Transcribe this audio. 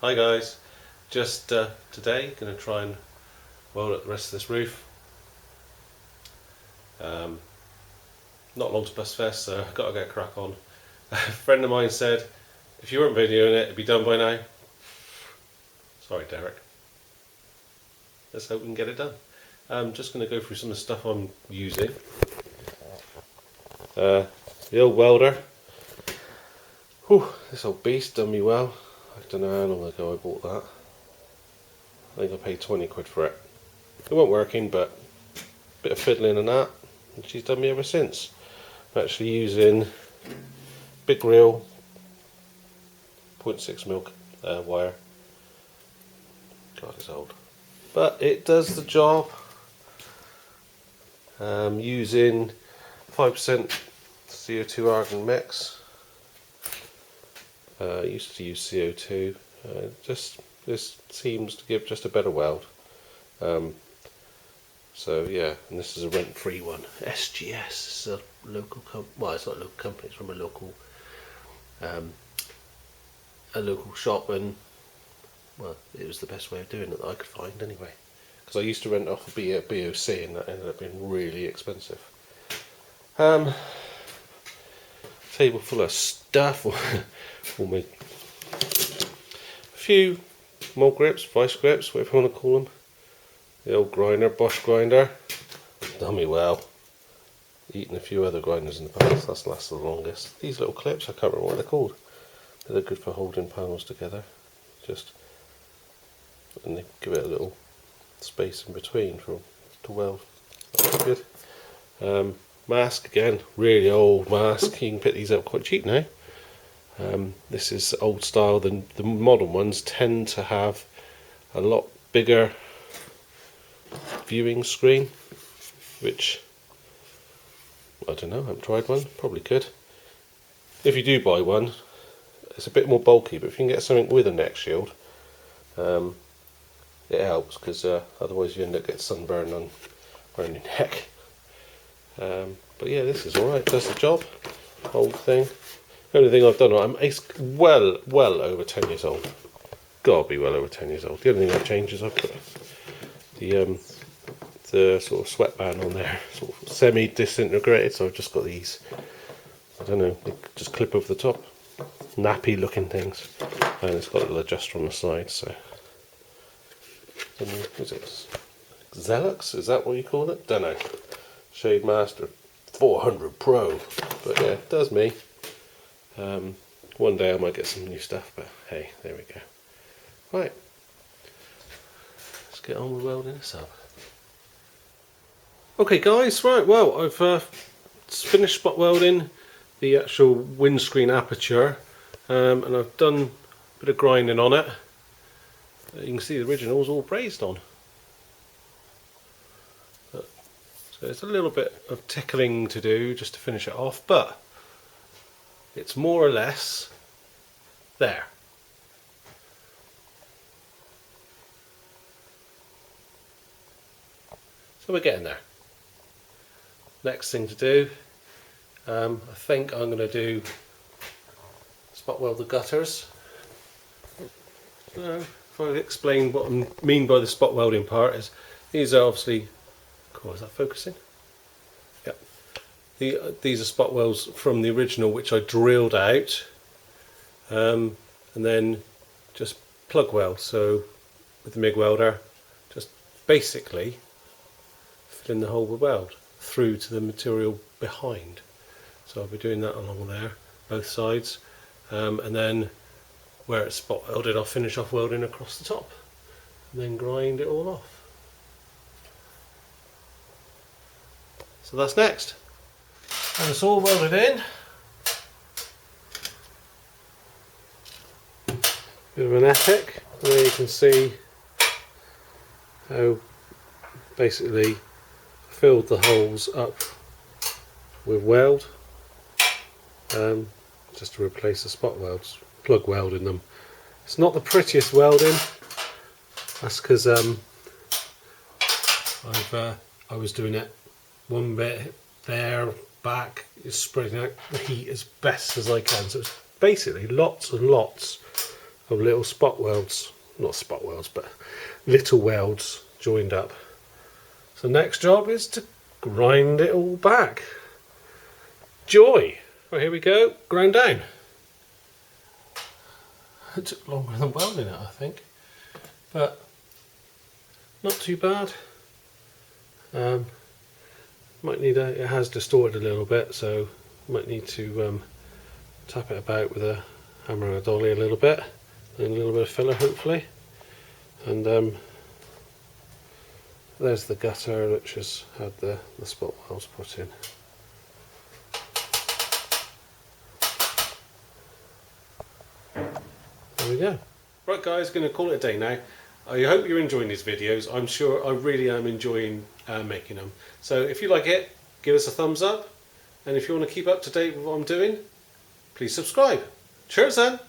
Hi guys, just today going to try and weld up the rest of this roof. Not long to busfest, so I've got to get a crack on. A friend of mine said if you weren't videoing it, it'd be done by now. Sorry Derek. Let's hope we can get it done. I'm just going to go through some of the stuff I'm using. The old welder. Whew, this old beast done me well. I don't know how long ago I bought that. I think I paid 20 quid for it. It wasn't working, but a bit of fiddling and that, and she's done me ever since. I'm actually using big reel 0.6mm wire. God, it's old, but it does the job. Using 5% CO2 argon mix. I used to use CO2. This seems to give just a better weld. So yeah, and this is a rent-free one. SGS. It's a local well, it's not a local company. It's from a local shop, and well, it was the best way of doing it that I could find anyway. Because I used to rent off a BOC, and that ended up being really expensive. Table full of stuff. We'll make a few more grips, vice grips, whatever you want to call them. The old grinder, Bosch grinder, done me well. Eaten a few other grinders in the past, that's lasted the longest. These little clips, I can't remember what they're called. They're good for holding panels together. And they give it a little space in between to weld. That's good. Mask again, really old mask. You can pick these up quite cheap now. This is old style. The modern ones tend to have a lot bigger viewing screen, which I don't know, I haven't tried one, probably could. If you do buy one, it's a bit more bulky, but if you can get something with a neck shield, it helps, because otherwise you end up getting sunburn on your neck. But yeah, this is alright, does the job. Old thing. The only thing I've done, it's well over 10 years old. Gotta be well over 10 years old. The only thing I've changed is I put the sort of sweatband on there, sort of semi-disintegrated, so I've just got these, I don't know, they just clip over the top. Nappy looking things. And it's got a little adjuster on the side, so. Is it Zelux? Is that what you call it? Don't know. Shade Master 400 Pro. But yeah, it does me. One day I might get some new stuff, but hey, there we go. Right. Let's get on with welding this up. Okay guys, right, well, I've finished spot welding the actual windscreen aperture, and I've done a bit of grinding on it. You can see the original is all brazed on. So it's a little bit of tickling to do just to finish it off, but it's more or less there. So we're getting there. Next thing to do, I think I'm going to do spot weld the gutters. So if I explain what I mean by the spot welding part, is these are obviously, cool, is that focusing? Yep. These are spot welds from the original, which I drilled out, and then just plug weld. So with the MIG welder, just basically fill in the hole with weld through to the material behind. So I'll be doing that along there, both sides, and then where it's spot welded, I'll finish off welding across the top, and then grind it all off. So that's next. And it's all welded in. Bit of an epic. There you can see how basically filled the holes up with weld, just to replace the spot welds, plug weld in them. It's not the prettiest welding. That's because I was doing it one bit there, back, is spreading out the heat as best as I can. So it's basically lots and lots of little spot welds, not spot welds, but little welds joined up. So next job is to grind it all back. Joy! Right, here we go, ground down. It took longer than welding it, I think, but not too bad. Might need it has distorted a little bit, so might need to tap it about with a hammer and a dolly a little bit, and a little bit of filler hopefully. And there's the gutter which has had the spot welds put in. There we go. Right guys, going to call it a day now. I hope you're enjoying these videos. I'm sure I really am enjoying making them. So if you like it, give us a thumbs up. And if you want to keep up to date with what I'm doing, please subscribe. Cheers then!